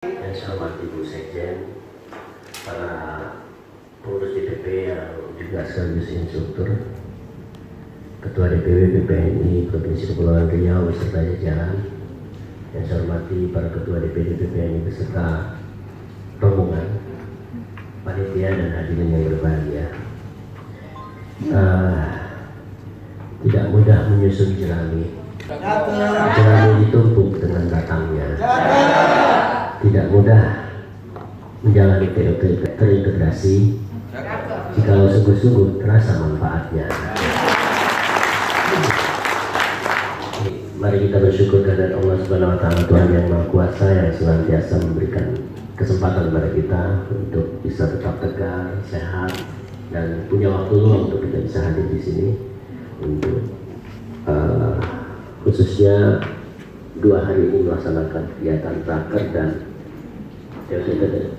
Yang saya hormati Bu Sekjen, para pengurus DPP yang juga sekaligus instruktur, Ketua DPW BPNI Provinsi Kepulauan Riau beserta jajaran, yang saya hormati para Ketua DPD BPNI beserta rombongan, panitia dan hadirin yang berbahagia. Tidak mudah menyusun jerami. Jerami ditumpuk dengan batangnya. Tidak mudah menjalani terintegrasi jikalau sungguh-sungguh terasa manfaatnya. Mari kita bersyukur kepada Allah Subhanahu wa Ta'ala, Tuhan yang Maha Kuasa, yang senantiasa memberikan kesempatan kepada kita untuk bisa tetap tegar, sehat, dan punya waktu luang untuk kita bisa hadir di sini untuk khususnya 2 hari ini melaksanakan kegiatan raker dan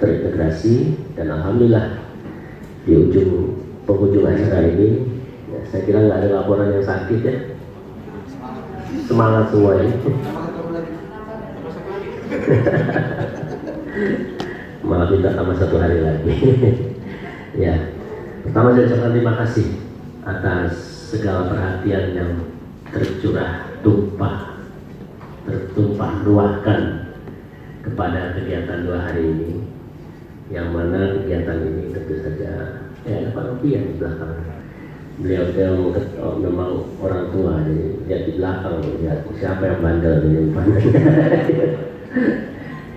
terintegrasi. Dan alhamdulillah di penghujung acara ini ya, saya kira nggak ada laporan yang sakit ya, semangat semua ini. Malah minta tambah 1 hari lagi. Ya, pertama saya ucapkan terima kasih atas segala perhatian yang tertumpah ruahkan kepada kegiatan 2 hari ini, yang mana kegiatan ini tentu saja ada Pak Rupiah di belakang. Beliau memang orang tua, jadi lihat di belakang, lihat siapa yang bandel ini.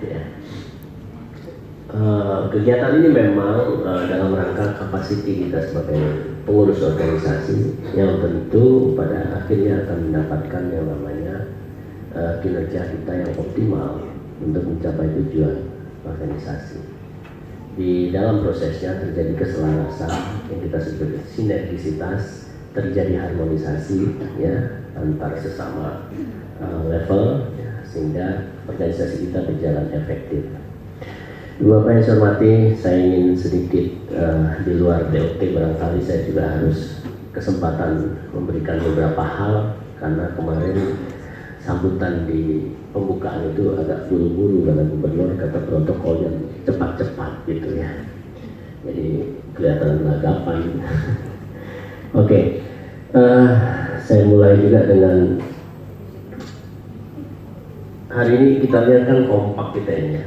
Ya. Kegiatan ini memang dalam rangka kapasiti kita sebagai pengurus organisasi yang tentu pada akhirnya akan mendapatkan yang namanya kinerja kita yang optimal untuk mencapai tujuan organisasi. Di dalam prosesnya terjadi keselarasan yang kita sebut sinergisitas, terjadi harmonisasi ya antar sesama level ya, sehingga organisasi kita berjalan efektif. Bapak yang saya hormati, saya ingin sedikit di luar BOT, barangkali saya juga harus kesempatan memberikan beberapa hal, karena kemarin sambutan di pembukaan itu agak buru-buru karena gubernur kata protokolnya cepat-cepat gitu ya, jadi kelihatan gelagapan. Oke, saya mulai juga dengan hari ini kita lihat kan kompak kita ini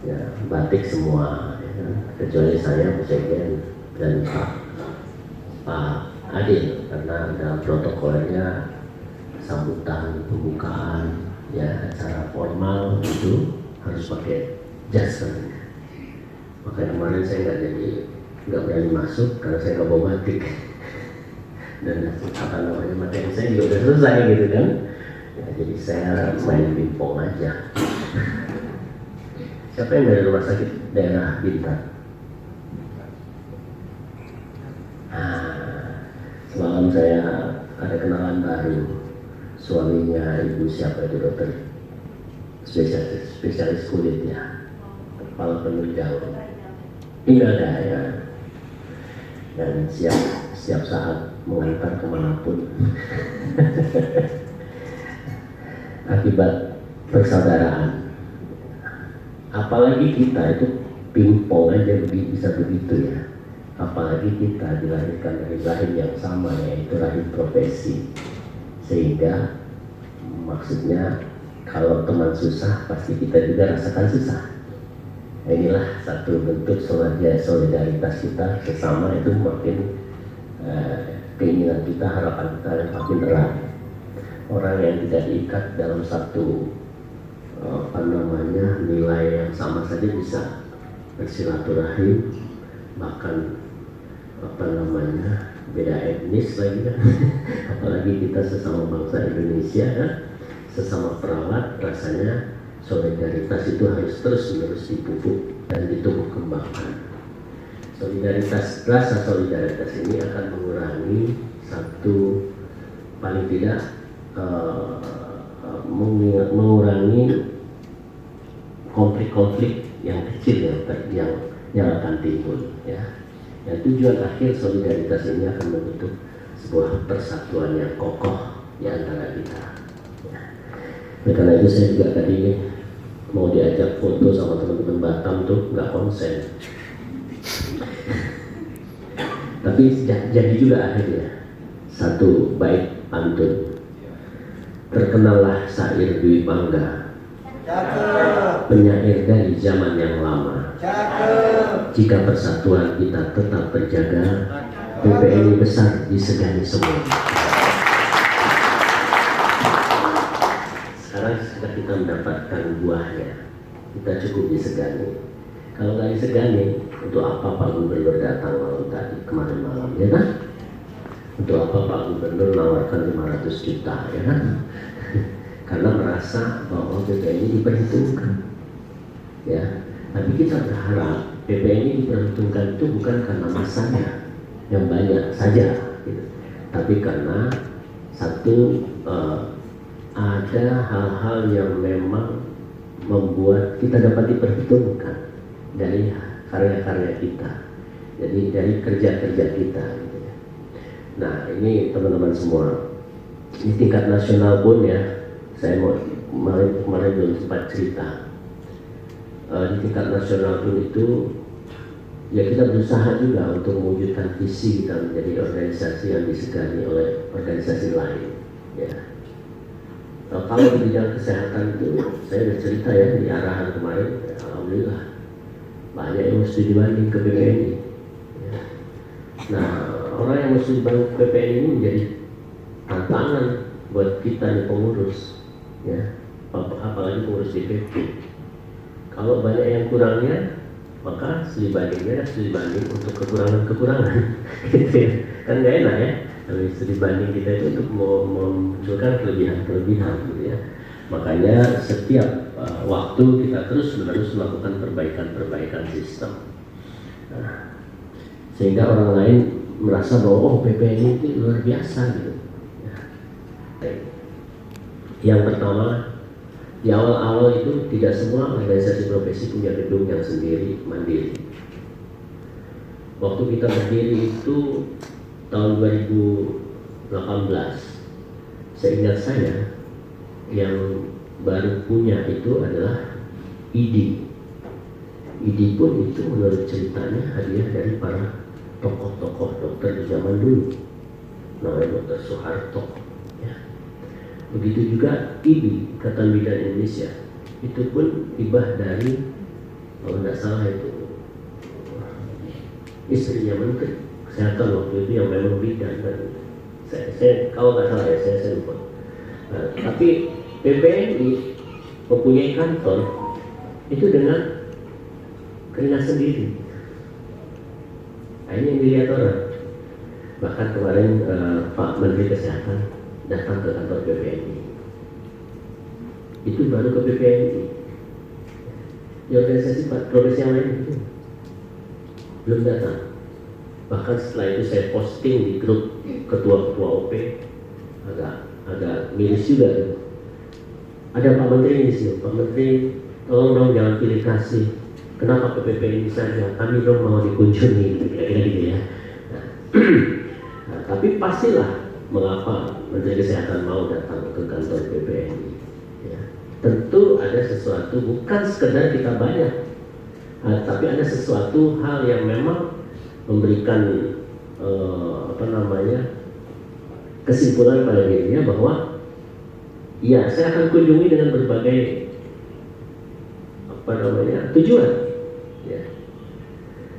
ya, batik semua ya, kecuali saya, Bu Sekjen dan Pak Adil, karena dalam protokolnya sambutan pembukaan ya acara formal itu harus pakai jas kan. Makanya kemarin saya nggak berani masuk karena saya nggak bawa batik dan materi saya juga udah selesai gitu kan ya, jadi saya main pingpong aja. Siapa yang dari rumah sakit daerah Bintan? Semalam saya ada kenalan baru, suaminya ibu siapa itu, dokter spesialis kulit ya, kepala penunjang, tinggal ya, dan siap saat mengantar kemanapun. Akibat persaudaraan. Apalagi kita itu pingpong aja bisa begitu ya, apalagi kita dilahirkan dari rahim yang sama, yaitu rahim profesi, sehingga maksudnya kalau teman susah pasti kita juga rasakan susah. Inilah satu bentuk solidaritas kita sesama, itu makin keinginan kita, harapan kita makin erat. Orang yang tidak diikat dalam satu nilai yang sama saja bisa bersilaturahim, bahkan beda etnis lagi kan. Apalagi kita sesama bangsa Indonesia kan, sesama perawat, rasanya solidaritas itu harus terus-menerus dipupuk dan ditumbuh kembangkan. Rasa solidaritas ini akan mengurangi paling tidak mengurangi konflik-konflik yang kecil yang akan timbul ya. Dan tujuan akhir solidaritas ini akan membentuk sebuah persatuan yang kokoh di antara kita ya. Oleh karena itu saya juga tadi mau diajak foto sama teman-teman Batam tuh nggak konsen. Tapi jadi juga akhirnya satu bait pantun. Terkenallah syair Dwi Bangga, penyair dari zaman yang lama. Jika persatuan kita tetap terjaga, PPNI besar disegani semua. Sekarang sudah kita mendapatkan buahnya, kita cukup disegani. Kalau nggak disegani, untuk apa Pak Gubernur datang malam tadi, kemarin malam, ya kan? Untuk apa Pak Gubernur nawarkan 500 juta, ya kan? Karena merasa bahwa PPNI diperhitungkan, ya. Tapi kita berharap PPNI diperhitungkan itu bukan karena masanya yang banyak saja, gitu. Tapi karena satu ada hal-hal yang memang membuat kita dapat diperhitungkan dari karya-karya kita, jadi dari kerja-kerja kita, gitu ya. Nah ini teman-teman semua, di tingkat nasional pun ya, saya mau kemarin belum sempat cerita, di tingkat nasional pun itu ya kita berusaha juga untuk mewujudkan visi kita menjadi organisasi yang disegani oleh organisasi lain, ya. Kalau di bidang kesehatan itu saya sudah cerita ya di arahan kemarin, ya, alhamdulillah banyak yang mesti dibanding ke PPNI, ya. Nah orang yang mesti dibanding ke PPNI ini menjadi tantangan buat kita nih pengurus, ya, apalagi pengurus DPP. Kalau banyak yang kurangnya, maka studi bandingnya studi banding untuk kekurangan-kekurangan, gitu ya. Kan nggak enak ya, kalau studi banding kita itu untuk memunculkan kelebihan-kelebihan, gitu ya. Makanya setiap waktu kita terus-menerus melakukan perbaikan-perbaikan sistem, nah, sehingga orang lain merasa bahwa oh PPNI itu luar biasa, gitu. Ya. Yang pertama, di awal-awal itu tidak semua organisasi profesi punya gedung yang sendiri mandiri. Waktu kita berdiri itu tahun 2018, seingat saya yang baru punya itu adalah ID. ID pun itu menurut ceritanya hadiah dari para tokoh-tokoh dokter di zaman dulu, namanya Dr. Soeharto, ya. Begitu juga IBI, Ikatan Bidan Indonesia, itu pun hibah dari, kalau tidak salah itu istrinya Menteri Kesehatan waktu itu yang memang bidan, kan. Saya kalau nggak salah ya, saya lupa. Nah, tapi PPNI mempunyai kantor itu dengan keringat sendiri. Nah, ini yang dilihat orang. Bahkan kemarin Pak Menteri Kesehatan datang ke kantor PPNI. Itu baru ke PPNI. Di organisasi profesi yang lain itu belum datang. Bahkan setelah itu saya posting di grup ketua-ketua OP, agak miris juga tuh. Ada Pak Menteri di sini, Pak Menteri tolong dong jangan pilih kasih. Kenapa ke PPNI saja? Kami dong mau dikunjungi, kira-kira gitu ya. Nah, tapi pastilah mengapa Menteri Kesehatan mau datang ke kantor PPNI. Ya. Tentu ada sesuatu, bukan sekedar kita banyak, tapi ada sesuatu hal yang memang memberikan kesimpulan pada dirinya bahwa ya saya akan kunjungi dengan berbagai tujuan, ya.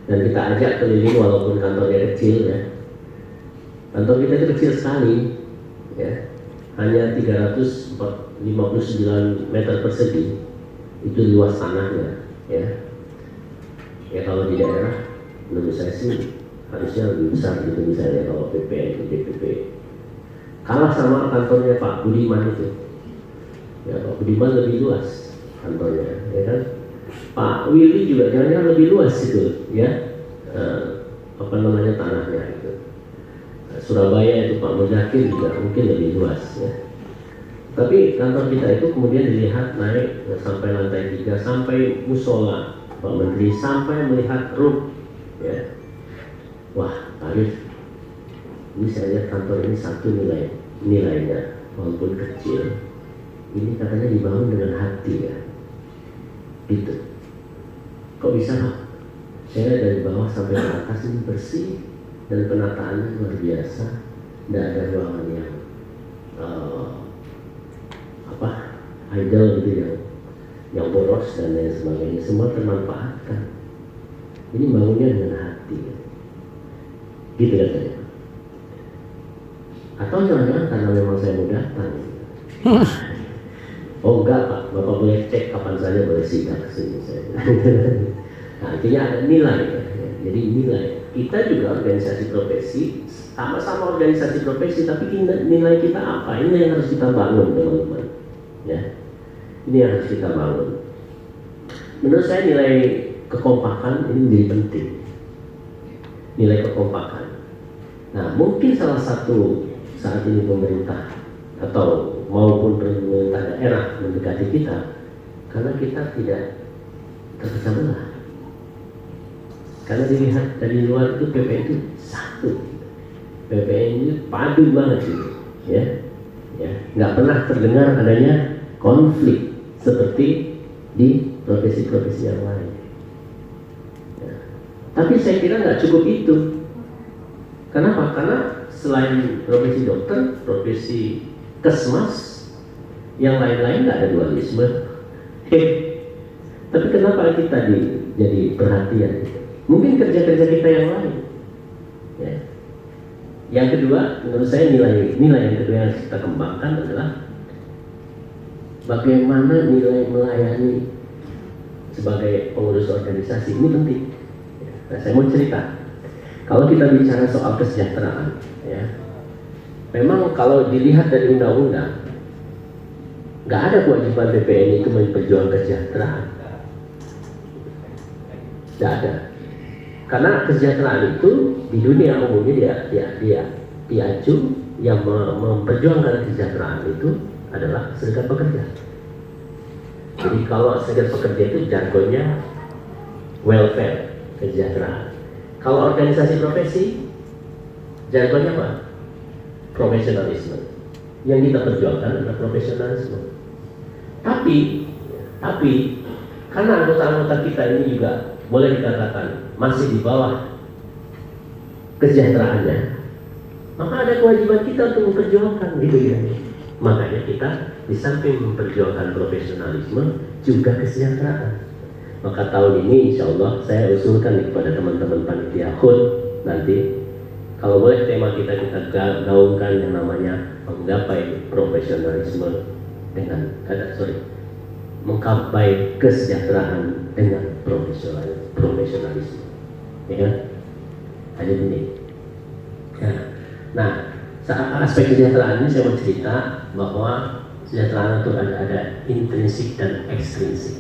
Dan kita ajak keliling walaupun kantornya kecil, ya. Kantor kita itu kecil sekali, ya. Hanya 359 meter persegi itu luas tanahnya, ya. Ya kalau di daerah menurut saya sih harusnya lebih besar gitu, misalnya kalau PPN, DPP. Kalah sama kantornya Pak Budiman itu. Ya, Pak Budiman lebih luas kantornya, ya kan? Pak Willy juga jangan lebih luas itu, ya. Tanahnya itu. Surabaya itu Pak Muzakir juga mungkin lebih luas, ya. Tapi kantor kita itu kemudian dilihat naik sampai lantai 3, sampai musola Pak Menteri, sampai melihat roof, ya. Wah, Arif, ini saya lihat kantor ini satu nilainya walaupun kecil, ini katanya dibangun dengan hati, ya. gitu. Kok bisa Pak? Saya dari bawah sampai ke atas ini bersih dan penataannya luar biasa, tidak ada ruangan yang idle gitu yang boros dan lain sebagainya, semua termanfaatkan. Ini bangunnya dengan hati, gitu katanya. Atau jangan-jangan karena memang saya mau datang. Oh enggak Pak, Bapak boleh cek kapan saja, boleh sidak kesini saya. Nah, artinya ada nilai ya. Jadi nilai. Kita juga organisasi profesi, sama-sama organisasi profesi, tapi nilai kita apa? Ini yang harus kita bangun teman-teman. Ya. Ini yang harus kita bangun. Menurut saya nilai kekompakan ini menjadi penting. Nilai kekompakan. Nah, mungkin salah satu saat ini pemerintah atau maupun pemerintah daerah mendekati kita karena kita tidak terpecah belah. Karena dilihat dari luar itu PPN itu satu, PPN itu padu banget gitu, ya, nggak pernah terdengar adanya konflik seperti di profesi-profesi yang lain. Ya. Tapi saya kira nggak cukup itu. Kenapa? Karena selain profesi dokter, profesi kesmas, yang lain-lain nggak ada dualisme. Tapi kenapa kita jadi perhatian? Mungkin kerja-kerja kita yang lain. Ya. Yang kedua, menurut saya nilai yang kedua yang harus kita kembangkan adalah bagaimana nilai melayani sebagai pengurus organisasi ini penting. Nah, saya mau cerita. Kalau kita bicara soal kesejahteraan, ya, memang kalau dilihat dari undang-undang, nggak ada kewajiban BPN itu memperjuangkan kesejahteraan. Nggak ada. Karena kesejahteraan itu di dunia umumnya dia diacu yang memperjuangkan kesejahteraan itu adalah serikat pekerja. Jadi kalau serikat pekerja itu jargonnya welfare, kesejahteraan. Kalau organisasi profesi jargonnya apa? Profesionalisme. Yang kita perjuangkan adalah profesionalisme. Tapi karena anggota-anggota kita ini juga boleh dikatakan masih di bawah kesejahteraannya, maka ada kewajiban kita untuk memperjuangkan gitu ya. Makanya kita di samping memperjuangkan profesionalisme juga kesejahteraan. Maka tahun ini insya Allah saya usulkan kepada teman-teman panitia HUT nanti, kalau boleh tema kita gaungkan yang namanya menggapai profesionalisme dengan menggapai kesejahteraan dengan profesionalisme, ya kan? Ada ini. Nah, saat aspek kesejahteraan ini saya mau cerita bahwa kesejahteraan itu ada intrinsik dan ekstrinsik.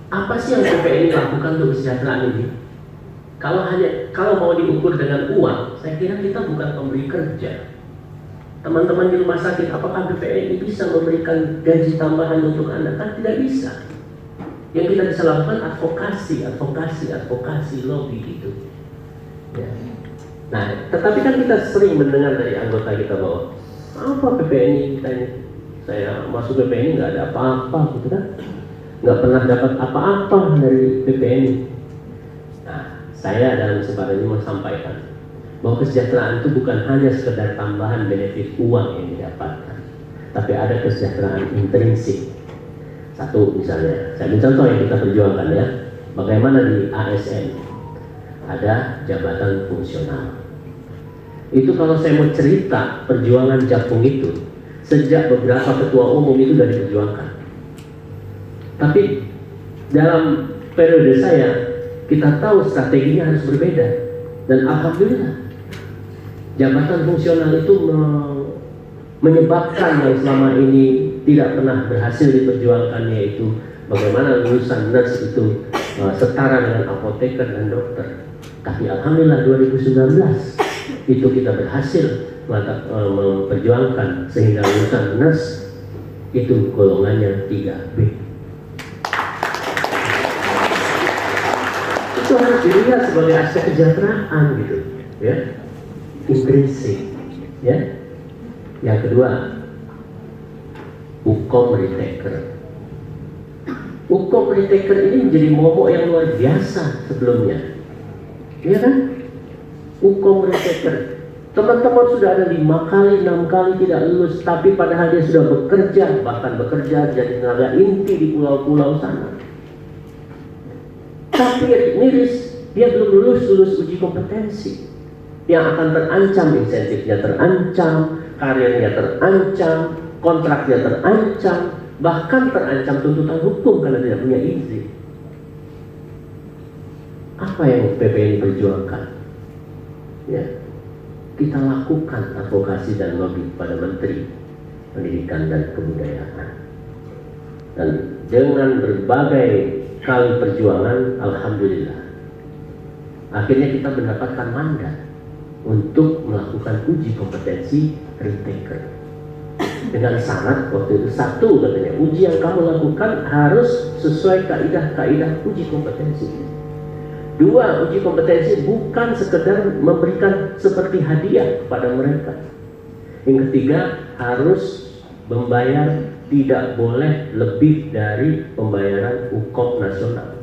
Apa sih yang BPN lakukan untuk kesejahteraan ini? Kalau mau diukur dengan uang, saya kira kita bukan pemberi kerja. Teman-teman di rumah sakit, apakah BPN ini bisa memberikan gaji tambahan untuk Anda? Kan tidak bisa. Yang kita bisa lakukan advokasi, lobby gitu. Ya. Nah, tetapi kan kita sering mendengar dari anggota kita bahwa apa BPN ini kita ini, saya masuk BPN ini nggak ada apa-apa gitu kan, nggak pernah dapat apa-apa dari BPN ini. Nah, saya dalam kesempatan ini mau sampaikan bahwa kesejahteraan itu bukan hanya sekedar tambahan benefit uang yang didapatkan, tapi ada kesejahteraan intrinsik. Satu misalnya, saya ambil contoh yang kita perjuangkan ya, bagaimana di ASN ada jabatan fungsional. Itu kalau saya mau cerita perjuangan Japung itu, sejak beberapa ketua umum itu sudah diperjuangkan. Tapi dalam periode saya, kita tahu strateginya harus berbeda. Dan alhamdulillah, jabatan fungsional itu menyebabkan yang selama ini tidak pernah berhasil diperjuangkan, yaitu bagaimana lulusan nurse itu setara dengan apoteker dan dokter. Tapi alhamdulillah 2019 itu kita berhasil memperjuangkan sehingga lulusan nurse itu golongannya 3B. Itu harus dilihat sebagai aspek kesejahteraan gitu, ya, intrinsik, ya. Yang kedua, hukum retaker. Hukum retaker ini menjadi momok yang luar biasa sebelumnya, ya kan? Hukum retaker, teman-teman sudah ada 5 kali, 6 kali tidak lulus, tapi padahal dia sudah bekerja, bahkan bekerja jadi tenaga inti di pulau-pulau sana. Tapi miris, dia belum lulus uji kompetensi, yang akan terancam insentifnya, terancam karirnya, terancam kontraknya, terancam, bahkan terancam tuntutan hukum karena tidak punya izin. Apa yang PPNI perjuangkan? Ya, kita lakukan advokasi dan lobby pada Menteri Pendidikan dan Kebudayaan. Dan dengan berbagai kali perjuangan, alhamdulillah, akhirnya kita mendapatkan mandat untuk melakukan uji kompetensi retaker. Dengan syarat waktu itu, 1 katanya, uji yang kamu lakukan harus sesuai kaidah-kaidah uji kompetensi. 2, uji kompetensi bukan sekedar memberikan seperti hadiah kepada mereka. Yang ketiga, harus membayar, tidak boleh lebih dari pembayaran UKOP nasional.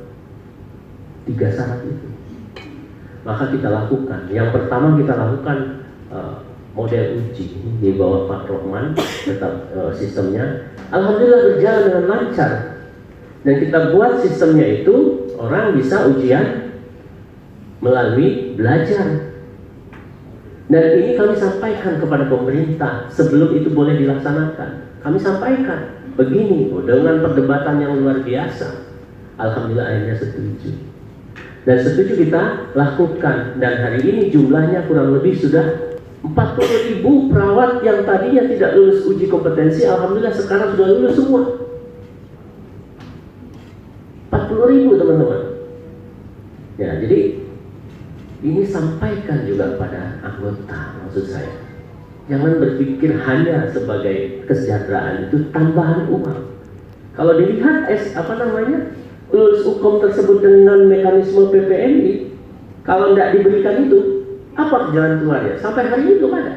3 syarat itu. Maka kita lakukan. Yang pertama kita lakukan model uji di bawah Pak Rohman, tetap sistemnya alhamdulillah berjalan dengan lancar, dan kita buat sistemnya itu orang bisa ujian melalui belajar. Dan ini kami sampaikan kepada pemerintah sebelum itu boleh dilaksanakan. Kami sampaikan begini, dengan perdebatan yang luar biasa, alhamdulillah akhirnya setuju. Dan setuju kita lakukan, dan hari ini jumlahnya kurang lebih sudah 40.000 perawat yang tadinya tidak lulus uji kompetensi, alhamdulillah sekarang sudah lulus semua. 40.000 teman-teman. Ya, jadi ini sampaikan juga pada anggota, maksud saya. Jangan berpikir hanya sebagai kesejahteraan itu tambahan uang. Kalau dilihat lulus hukum tersebut dengan mekanisme PPNI, kalau tidak diberikan itu, apa jalan keluarnya? Sampai hari ini belum ada.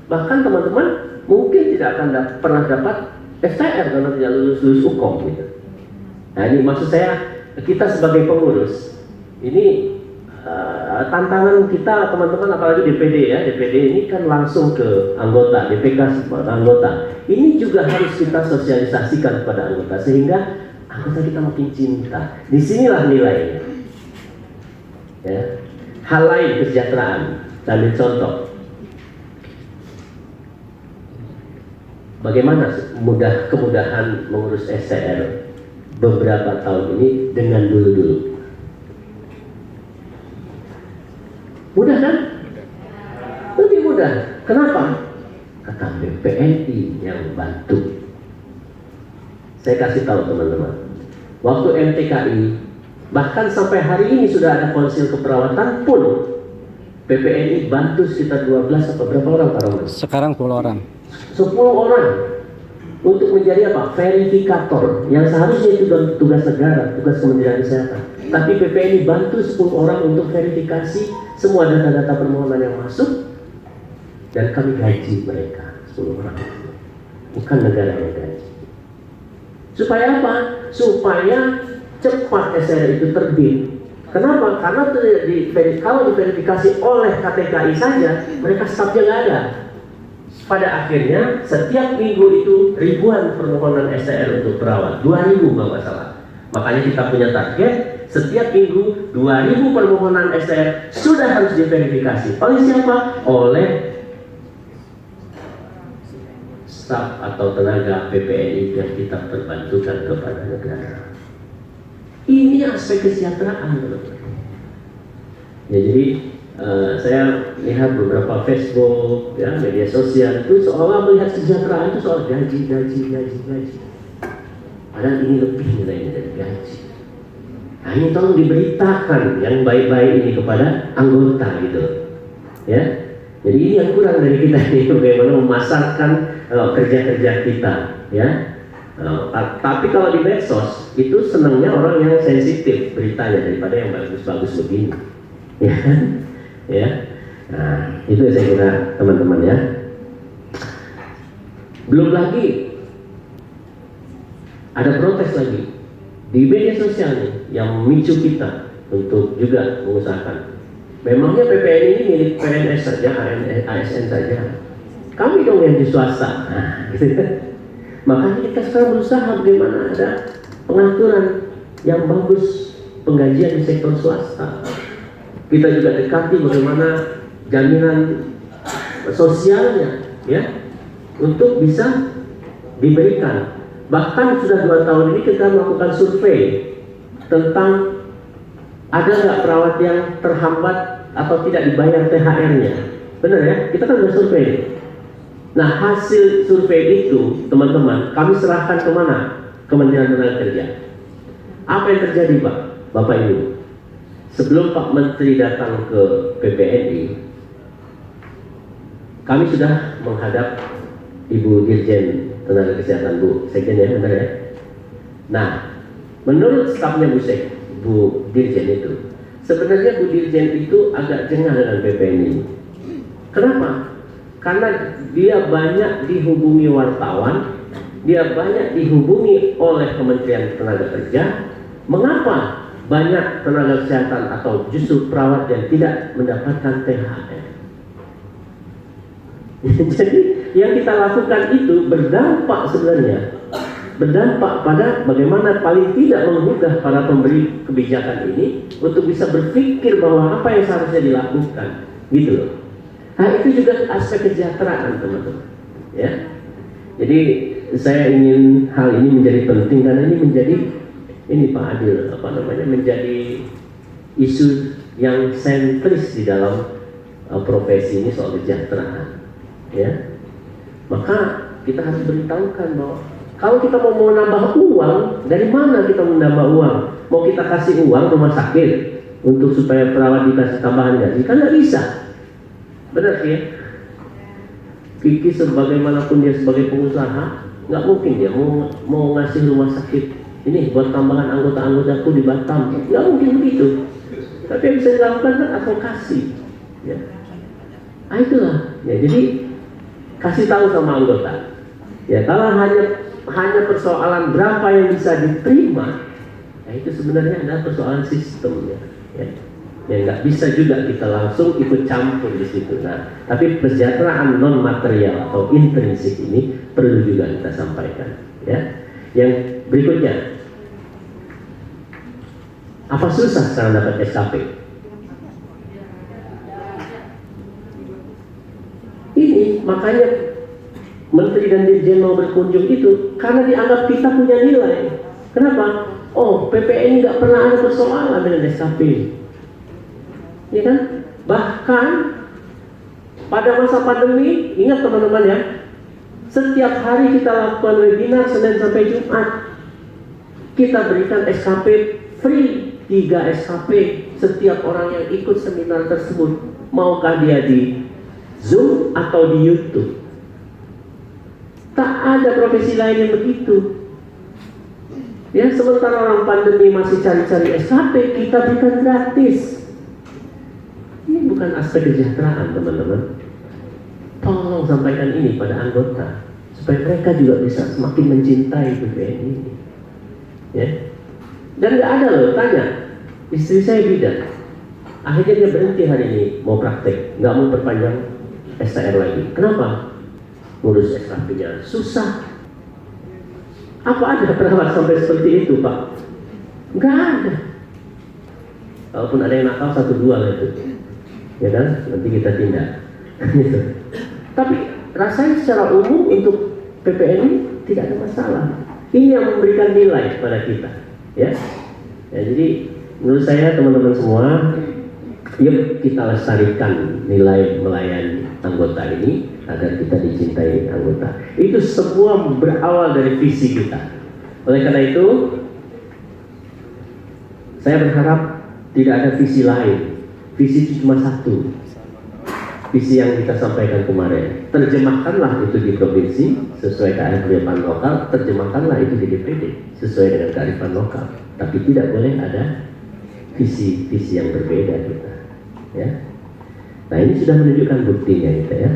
Bahkan teman-teman mungkin tidak akan pernah dapat STR karena tidak lulus hukum gitu. Nah, ini maksud saya, kita sebagai pengurus ini tantangan kita teman-teman, apalagi DPD ya. DPD ini kan langsung ke anggota, DPK anggota. Ini juga harus kita sosialisasikan kepada anggota sehingga anggota kita makin cinta. Disinilah nilainya. Ya. Hal lain kesejahteraan, ambil contoh. Bagaimana kemudahan mengurus STR beberapa tahun ini dengan dulu-dulu? Mudah kan? Lebih mudah. Kenapa? Kata PPNI yang bantu. Saya kasih tahu teman-teman. Waktu MTKI, bahkan sampai hari ini sudah ada konsil keperawatan pun, PPNI bantu sekitar 12 atau berapa orang Pak Roman? Sekarang 10 orang. 10 orang untuk menjadi apa? Verifikator, yang seharusnya itu tugas negara, tugas Kementerian Kesehatan. Tapi PPNI bantu 10 orang untuk verifikasi semua data-data permohonan yang masuk, dan kami gaji mereka 10 orang. Bukan negara yang gaji. Supaya apa? Supaya cepat SR itu terbit. Kenapa? Karena kalau diverifikasi oleh KTKI saja, mereka stafnya nggak ada. Pada akhirnya setiap minggu itu ribuan permohonan STR untuk perawat, 2.000 kalau nggak salah. Makanya kita punya target setiap minggu 2.000 permohonan STR sudah harus diverifikasi. Oleh siapa? Oleh staf atau tenaga PPNI yang kita perbantukan kepada negara. Ini aspek kesejahteraan, teman-teman. Ya, jadi saya lihat beberapa Facebook, ya, media sosial itu seolah melihat kesejahteraan itu soal gaji. Padahal ini lebih nilainya dari gaji. Nah, ini tolong diberitakan yang baik-baik ini kepada anggota gitu, ya. Jadi ini yang kurang dari kita ini, bagaimana memasarkan kerja-kerja kita, ya. Tapi kalau di medsos itu senangnya orang yang sensitif beritanya daripada yang bagus-bagus begini, ya, ya. Nah, itu saya kira teman-teman ya. Belum lagi Ada protes lagi di media sosial nih yang memicu kita untuk juga mengusahakan. Memangnya PPN ini milik PNS saja, ASN saja. Kami dong yang di swasta. Nah, gitu kan. Makanya kita sekarang berusaha bagaimana ada pengaturan yang bagus penggajian di sektor swasta. Kita juga dekati bagaimana jaminan sosialnya, ya, untuk bisa diberikan. Bahkan sudah 2 tahun ini kita melakukan survei tentang ada nggak perawat yang terhambat atau tidak dibayar THR-nya. Benar ya? Kita kan sudah survei. Nah, hasil survei itu, teman-teman, kami serahkan ke mana? Kementerian Tenaga Kerja. Apa yang terjadi, Pak? Bapak Ibu? Sebelum Pak Menteri datang ke PPNI, kami sudah menghadap Ibu Dirjen Tenaga Kesehatan, Bu Sekjen ya, benar ya? Nah, menurut stafnya Bu Dirjen itu, sebenarnya Bu Dirjen itu agak jengah dengan PPNI. Kenapa? Karena dia banyak dihubungi wartawan, dia banyak dihubungi oleh Kementerian Tenaga Kerja. Mengapa banyak tenaga kesehatan atau justru perawat yang tidak mendapatkan THR? Jadi yang kita lakukan itu berdampak sebenarnya, berdampak pada bagaimana paling tidak menggugah para pemberi kebijakan ini untuk bisa berpikir bahwa apa yang seharusnya dilakukan, gitu loh. Nah, itu juga aspek kesejahteraan, teman-teman. Ya, jadi saya ingin hal ini menjadi penting karena ini menjadi Pak Adil, menjadi isu yang sentris di dalam profesi ini soal kesejahteraan. Ya, maka kita harus beritahukan bahwa kalau kita mau nambah uang, dari mana kita menambah uang? Mau kita kasih uang rumah sakit untuk supaya perawat dikasih tambahan gaji? Kan nggak bisa. Benar sih ya? Kiki sebagaimanapun dia sebagai pengusaha, nggak mungkin dia mau ngasih rumah sakit ini buat tambahan anggota-anggotaku di Batam. Nggak mungkin begitu. Tapi yang bisa dilakukan kan advokasi. Ya. Nah, itulah. Ya, jadi kasih tahu sama anggota. Ya, kalau hanya persoalan berapa yang bisa diterima, ya itu sebenarnya adalah persoalan sistemnya. Ya. Yang nggak bisa juga kita langsung ikut campur di situ. Nah, tapi kesejahteraan non material atau intrinsik ini perlu juga kita sampaikan. Ya, yang berikutnya, apa susah sekarang dapat SKP? Ini makanya Menteri dan Dirjen mau berkunjung itu karena dianggap kita punya nilai. Kenapa? Oh, PPN nggak pernah ada persoalan dengan SKP. Ya kan? Bahkan pada masa pandemi, ingat teman-teman ya, setiap hari kita lakukan webinar Senin sampai Jumat. Kita berikan SKP free, 3 SKP setiap orang yang ikut seminar tersebut. Maukah dia di Zoom atau di YouTube? Tak ada profesi lain yang begitu. Ya, sementara orang pandemi masih cari-cari SKP, kita berikan gratis. Ini bukan aspek kesejahteraan, teman-teman. Tolong sampaikan ini pada anggota supaya mereka juga bisa semakin mencintai PPN ini. Ya. Dan nggak ada loh, tanya istri saya bidan, akhirnya dia berhenti hari ini mau praktek, nggak mau perpanjang STR lagi. Kenapa? Ngurus SKP-nya susah. Apa ada perawat sampai seperti itu, Pak? Nggak ada. Kalaupun ada yang nakal 1-2 lah itu, ya kan? Nanti kita tindak. Tapi rasanya secara umum untuk PPN ini tidak ada masalah. Ini yang memberikan nilai kepada kita, ya. Ya, jadi menurut saya teman-teman semua, yuk kita lestarikan nilai melayani anggota ini agar kita dicintai anggota. Itu semua berawal dari visi kita. Oleh karena itu, saya berharap tidak ada visi lain. Visi itu cuma satu. Visi yang kita sampaikan kemarin, terjemahkanlah itu di provinsi sesuai kearifan lokal, terjemahkanlah itu di DPD sesuai dengan kearifan lokal. Tapi tidak boleh ada visi yang berbeda kita, ya. Nah, ini sudah menunjukkan buktinya kita, ya.